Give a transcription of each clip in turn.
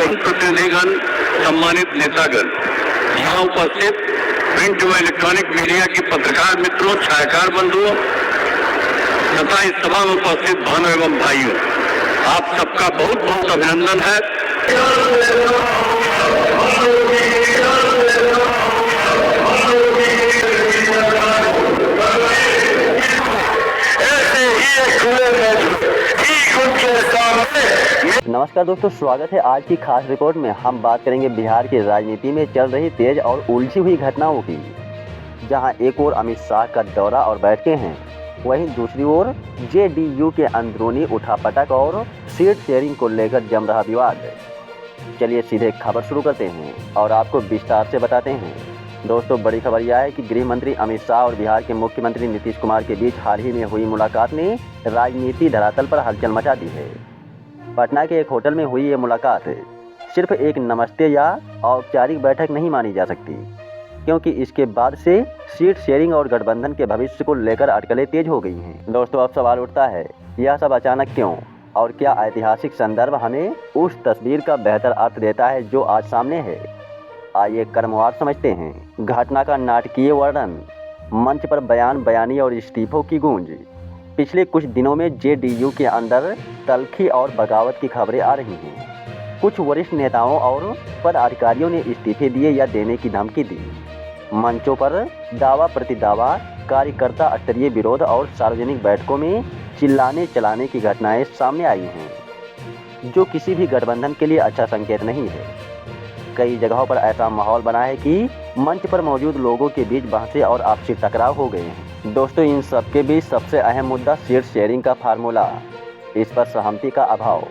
जनप्रतिनिधिगण, सम्मानित नेतागण, यहाँ उपस्थित प्रिंट व इलेक्ट्रॉनिक मीडिया की पत्रकार मित्रों, छायाकार बंधुओं तथा इस सभा में उपस्थित बहनों एवं भाइयों, आप सबका बहुत बहुत अभिनंदन है। नमस्कार दोस्तों, स्वागत है आज की खास रिपोर्ट में। हम बात करेंगे बिहार की राजनीति में चल रही तेज और उलझी हुई घटनाओं की, जहां एक ओर अमित शाह का दौरा और बैठकें हैं, वहीं दूसरी ओर जेडीयू के अंदरूनी उठापटक और सीट शेयरिंग को लेकर जम रहा विवाद। चलिए सीधे खबर शुरू करते हैं और आपको विस्तार से बताते हैं। दोस्तों, बड़ी खबर यह है कि गृह मंत्री अमित शाह और बिहार के मुख्यमंत्री नीतीश कुमार के बीच हाल ही में हुई मुलाकात ने राजनीति धरातल पर हलचल मचा दी है। पटना के एक होटल में हुई ये मुलाकात सिर्फ एक नमस्ते या औपचारिक बैठक नहीं मानी जा सकती, क्योंकि इसके बाद से सीट शेयरिंग और गठबंधन के भविष्य को लेकर अटकलें तेज हो गई हैं। दोस्तों, अब सवाल उठता है, यह सब अचानक क्यों, और क्या ऐतिहासिक संदर्भ हमें उस तस्वीर का बेहतर अर्थ देता है जो आज सामने है। आइए क्रमवार समझते हैं। घटना का नाटकीय वर्णन, मंच पर बयान बयानी और इस्तीफों की गूंज। पिछले कुछ दिनों में जेडीयू के अंदर तल्खी और बगावत की खबरें आ रही हैं। कुछ वरिष्ठ नेताओं और पदाधिकारियों ने इस्तीफे दिए या देने की धमकी दी। मंचों पर दावा प्रतिदावा, कार्यकर्ता स्तरीय विरोध और सार्वजनिक बैठकों में चिल्लाने चलाने की घटनाएं सामने आई हैं, जो किसी भी गठबंधन के लिए अच्छा संकेत नहीं है। कई जगहों पर ऐसा माहौल बना है कि मंच पर मौजूद लोगों के बीच बहसें और आपसी टकराव हो गए हैं। दोस्तों, इन सब के बीच सबसे अहम मुद्दा सीट शेयरिंग का फार्मूला, इस पर सहमति का अभाव।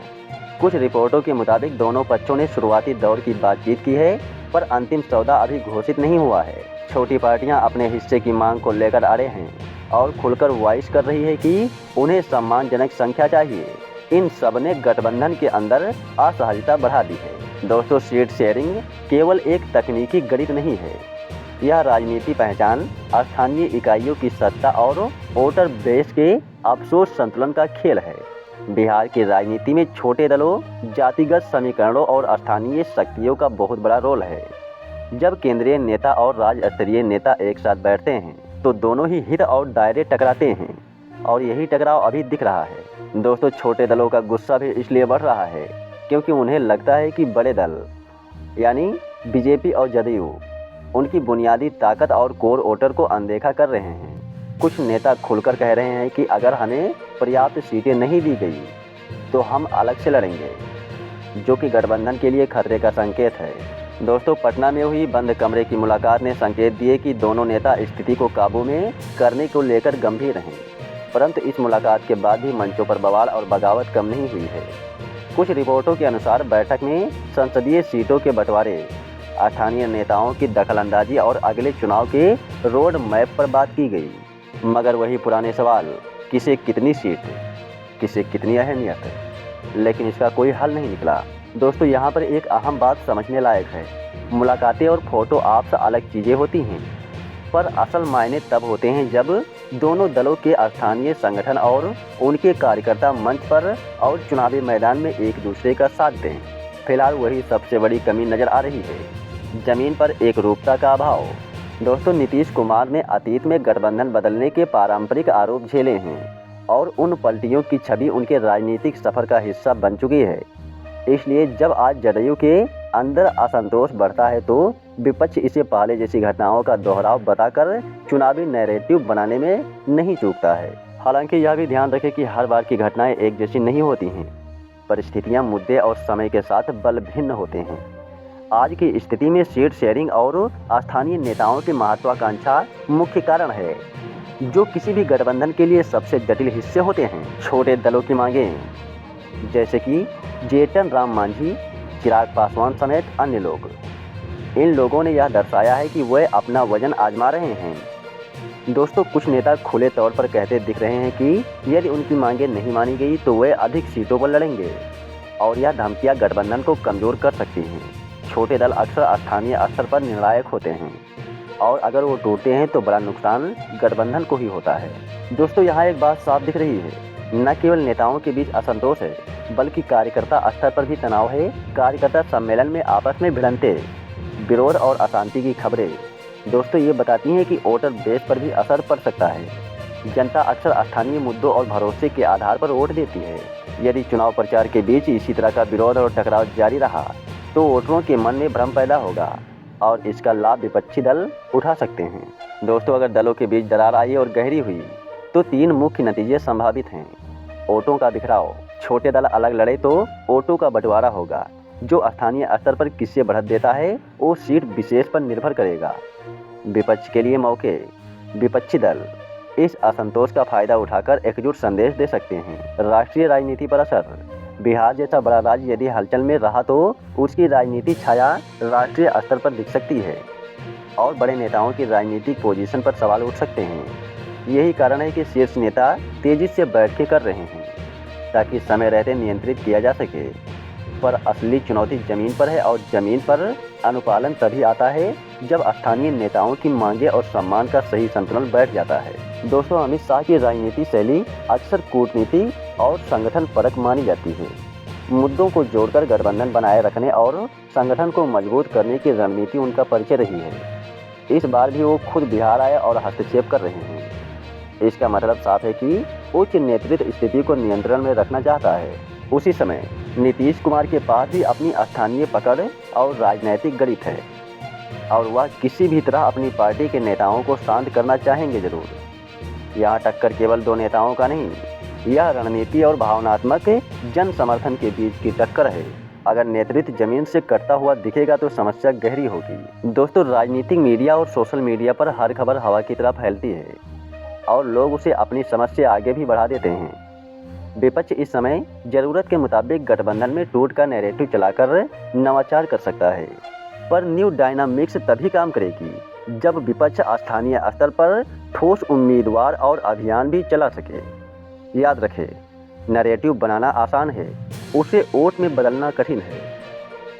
कुछ रिपोर्टों के मुताबिक दोनों पक्षों ने शुरुआती दौर की बातचीत की है, पर अंतिम सौदा अभी घोषित नहीं हुआ है। छोटी पार्टियां अपने हिस्से की मांग को लेकर अड़े हैं और खुलकर वॉइस कर रही है कि उन्हें सम्मानजनक संख्या चाहिए। इन सब ने गठबंधन के अंदर असहजता बढ़ा दी है। दोस्तों, सीट शेयरिंग केवल एक तकनीकी गणित नहीं है, यह राजनीति पहचान, स्थानीय इकाइयों की सत्ता और वोटर बेस के अफसोस संतुलन का खेल है। बिहार की राजनीति में छोटे दलों, जातिगत समीकरणों और स्थानीय शक्तियों का बहुत बड़ा रोल है। जब केंद्रीय नेता और राज्य स्तरीय नेता एक साथ बैठते हैं तो दोनों ही हित और दायरे टकराते हैं, और यही टकराव अभी दिख रहा है। दोस्तों, छोटे दलों का गुस्सा भी इसलिए बढ़ रहा है क्योंकि उन्हें लगता है कि बड़े दल यानी बीजेपी और जदयू उनकी बुनियादी ताकत और कोर वोटर को अनदेखा कर रहे हैं। कुछ नेता खुलकर कह रहे हैं कि अगर हमें पर्याप्त सीटें नहीं दी गई तो हम अलग से लड़ेंगे, जो कि गठबंधन के लिए खतरे का संकेत है। दोस्तों, पटना में हुई बंद कमरे की मुलाकात ने संकेत दिए कि दोनों नेता स्थिति को काबू में करने को लेकर गंभीर हैं, परंतु इस मुलाकात के बाद भी मंचों पर बवाल और बगावत कम नहीं हुई है। कुछ रिपोर्टों के अनुसार बैठक में संसदीय सीटों के बंटवारे, स्थानीय नेताओं की दखलंदाजी और अगले चुनाव के रोड मैप पर बात की गई। मगर वही पुराने सवाल, किसे कितनी सीट, किसे कितनी अहमियत, लेकिन इसका कोई हल नहीं निकला। दोस्तों, यहाँ पर एक अहम बात समझने लायक है। मुलाकातें और फोटो आपसे अलग चीज़ें होती हैं, पर असल मायने तब होते हैं जब दोनों दलों के स्थानीय संगठन और उनके कार्यकर्ता मंच पर और चुनावी मैदान में एक दूसरे का साथ दें। फिलहाल वही सबसे बड़ी कमी नज़र आ रही है, जमीन पर एक रूपता का अभाव। दोस्तों, नीतीश कुमार ने अतीत में गठबंधन बदलने के पारंपरिक आरोप झेले हैं और उन पलटियों की छवि उनके राजनीतिक सफर का हिस्सा बन चुकी है। इसलिए जब आज जदयू के अंदर असंतोष बढ़ता है तो विपक्ष इसे पहले जैसी घटनाओं का दोहराव बताकर चुनावी नैरेटिव बनाने में नहीं चूकता है। हालांकि यह भी ध्यान रखें कि हर बार की घटनाएं एक जैसी नहीं होती हैं। परिस्थितियां, मुद्दे और समय के साथ बल भिन्न होते हैं। आज की स्थिति में सीट शेयरिंग और स्थानीय नेताओं की महत्वाकांक्षा मुख्य कारण है, जो किसी भी गठबंधन के लिए सबसे जटिल हिस्से होते हैं। छोटे दलों की मांगें, जैसे कि जीतन राम मांझी, चिराग पासवान समेत अन्य लोग, इन लोगों ने यह दर्शाया है कि वे अपना वजन आजमा रहे हैं। दोस्तों, कुछ नेता खुले तौर पर कहते दिख रहे हैं कि यदि उनकी मांगें नहीं मानी गई तो वे अधिक सीटों पर लड़ेंगे, और यह धमकियां गठबंधन को कमज़ोर कर सकती हैं। छोटे दल अक्सर स्थानीय स्तर पर निर्णायक होते हैं, और अगर वो टूटते हैं तो बड़ा नुकसान गठबंधन को ही होता है। दोस्तों, यहाँ एक बात साफ दिख रही है, न केवल नेताओं के बीच असंतोष है बल्कि कार्यकर्ता स्तर पर भी तनाव है। कार्यकर्ता सम्मेलन में आपस में भिड़ंते, विरोध और अशांति की खबरें दोस्तों ये बताती हैं कि वोटर बेस पर भी असर पड़ सकता है। जनता अक्सर स्थानीय मुद्दों और भरोसे के आधार पर वोट देती है। यदि चुनाव प्रचार के बीच इसी तरह का विरोध और टकराव जारी रहा तो वोटरों के मन में भ्रम पैदा होगा और इसका लाभ विपक्षी दल उठा सकते हैं। दोस्तों अगर दलों के बीच दरार आई और गहरी हुई तो 3 मुख्य नतीजे संभावित हैं। वोटों का बिखराव, छोटे दल अलग लड़े तो वोटों का बंटवारा होगा। जो स्थानीय स्तर पर किससे बढ़त देता है वो सीट विशेष पर निर्भर करेगा। विपक्ष के लिए मौके, विपक्षी दल इस असंतोष का फायदा उठाकर एकजुट संदेश दे सकते हैं। राष्ट्रीय राजनीति पर असर, बिहार जैसा बड़ा राज्य यदि हलचल में रहा तो उसकी राजनीतिक छाया राष्ट्रीय स्तर पर दिख सकती है और बड़े नेताओं की राजनीतिक पोजीशन पर सवाल उठ सकते हैं। यही कारण है कि शीर्ष नेता तेजी से बैठकें कर रहे हैं ताकि समय रहते नियंत्रित किया जा सके। पर असली चुनौती जमीन पर है और जमीन पर अनुपालन तभी आता है जब स्थानीय नेताओं की मांगे और सम्मान का सही संतुलन बैठ जाता है। दोस्तों अमित शाह की राजनीति शैली अक्सर कूटनीति और संगठन परक मानी जाती है। मुद्दों को जोड़कर गठबंधन बनाए रखने और संगठन को मजबूत करने की रणनीति उनका परिचय रही है। इस बार भी वो खुद बिहार आए और हस्तक्षेप कर रहे हैं। इसका मतलब साफ है कि उच्च नेतृत्व स्थिति को नियंत्रण में रखना चाहता है। उसी समय नीतीश कुमार के पास भी अपनी स्थानीय पकड़ और राजनीतिक गणित है और वह किसी भी तरह अपनी पार्टी के नेताओं को शांत करना चाहेंगे जरूर। यहाँ टक्कर केवल 2 नेताओं का नहीं, यह रणनीति और भावनात्मक जन समर्थन के बीच की टक्कर है। अगर नेतृत्व जमीन से कटता हुआ दिखेगा तो समस्या गहरी होगी। दोस्तों राजनीतिक मीडिया और सोशल मीडिया पर हर खबर हवा की तरह फैलती है और लोग उसे अपनी समझ से आगे भी बढ़ा देते हैं। विपक्ष इस समय जरूरत के मुताबिक गठबंधन में टूट का नैरेटिव चलाकर नवाचार कर सकता है, पर न्यू डायनामिक्स तभी काम करेगी जब विपक्ष स्थानीय स्तर पर ठोस उम्मीदवार और अभियान भी चला सके। याद रखें, नैरेटिव बनाना आसान है, उसे वोट में बदलना कठिन है,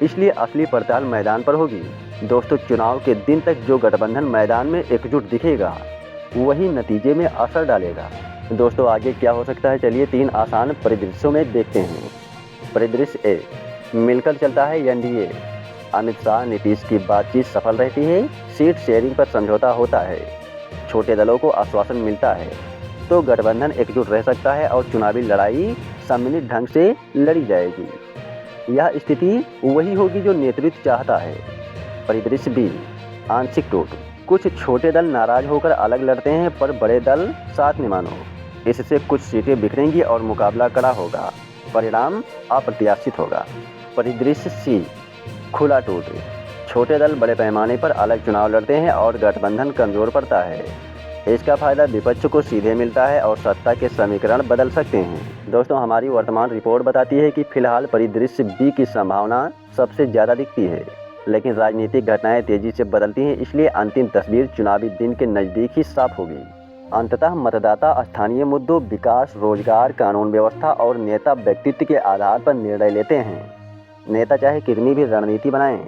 इसलिए असली पड़ताल मैदान पर होगी। दोस्तों चुनाव के दिन तक जो गठबंधन मैदान में एकजुट दिखेगा वही नतीजे में असर डालेगा। दोस्तों आगे क्या हो सकता है, चलिए 3 आसान परिदृश्यों में देखते हैं। परिदृश्य ए, मिलकर चलता है एनडीए। अमित शाह नीतीश की बातचीत सफल रहती है, सीट शेयरिंग पर समझौता होता है, छोटे दलों को आश्वासन मिलता है तो गठबंधन एकजुट रह सकता है और चुनावी लड़ाई सम्मिलित ढंग से लड़ी जाएगी। यह स्थिति वही होगी जो नेतृत्व चाहता है। परिदृश्य बी, आंशिक टूट। कुछ छोटे दल नाराज होकर अलग लड़ते हैं पर बड़े दल साथ निभानो। इससे कुछ सीटें बिखरेंगी और मुकाबला कड़ा होगा, परिणाम अप्रत्याशित होगा। परिदृश्य सी, खुला टूट। छोटे दल बड़े पैमाने पर अलग चुनाव लड़ते हैं और गठबंधन कमजोर पड़ता है। इसका फायदा विपक्ष को सीधे मिलता है और सत्ता के समीकरण बदल सकते हैं। दोस्तों हमारी वर्तमान रिपोर्ट बताती है कि फिलहाल परिदृश्य बी की संभावना सबसे ज़्यादा दिखती है, लेकिन राजनीतिक घटनाएं तेजी से बदलती हैं, इसलिए अंतिम तस्वीर चुनावी दिन के नज़दीक ही साफ होगी। अंततः मतदाता स्थानीय मुद्दों, विकास, रोजगार, कानून व्यवस्था और नेता व्यक्तित्व के आधार पर निर्णय लेते हैं। नेता चाहे कितनी भी रणनीति बनाएं,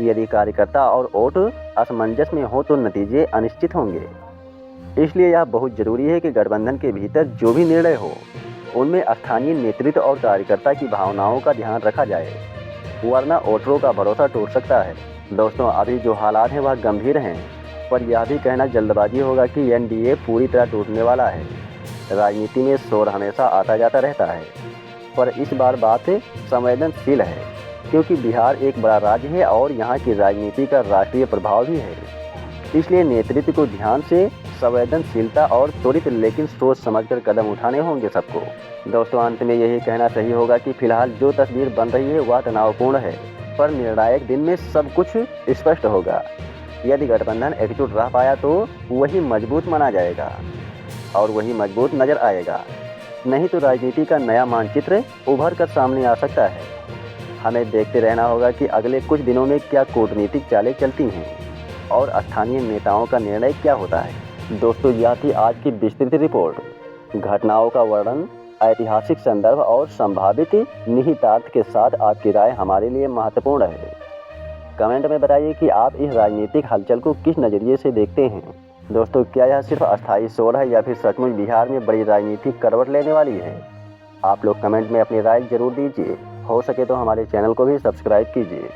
यदि कार्यकर्ता और वोट असमंजस में हो तो नतीजे अनिश्चित होंगे। इसलिए यह बहुत जरूरी है कि गठबंधन के भीतर जो भी निर्णय हो उनमें स्थानीय नेतृत्व और कार्यकर्ता की भावनाओं का ध्यान रखा जाए, वरना वोटरों का भरोसा टूट सकता है। दोस्तों अभी जो हालात हैं वह गंभीर हैं, पर यह भी कहना जल्दबाजी होगा कि एनडीए पूरी तरह टूटने वाला है। राजनीति में शोर हमेशा आता जाता रहता है, पर इस बार बात संवेदनशील है क्योंकि बिहार एक बड़ा राज्य है और यहाँ की राजनीति का राष्ट्रीय प्रभाव भी है। इसलिए नेतृत्व को ध्यान से, संवेदनशीलता और त्वरित लेकिन सोच समझकर कदम उठाने होंगे सबको। दोस्तों अंत में यही कहना सही होगा कि फिलहाल जो तस्वीर बन रही है वह तनावपूर्ण है, पर निर्णायक दिन में सब कुछ स्पष्ट होगा। यदि गठबंधन एकजुट रह पाया तो वही मजबूत माना जाएगा और वही मजबूत नजर आएगा, नहीं तो राजनीति का नया मानचित्र उभर कर सामने आ सकता है। हमें देखते रहना होगा कि अगले कुछ दिनों में क्या कूटनीतिक चालें चलती हैं और स्थानीय नेताओं का निर्णय क्या होता है। दोस्तों यह थी आज की विस्तृत रिपोर्ट। घटनाओं का वर्णन, ऐतिहासिक संदर्भ और संभावित निहितार्थ के साथ आपकी राय हमारे लिए महत्वपूर्ण है। कमेंट में बताइए कि आप इस राजनीतिक हलचल को किस नज़रिए से देखते हैं। दोस्तों, क्या यह सिर्फ अस्थायी शोर है या फिर सचमुच बिहार में बड़ी राजनीतिक करवट लेने वाली है? आप लोग कमेंट में अपनी राय जरूर दीजिए। हो सके तो हमारे चैनल को भी सब्सक्राइब कीजिए।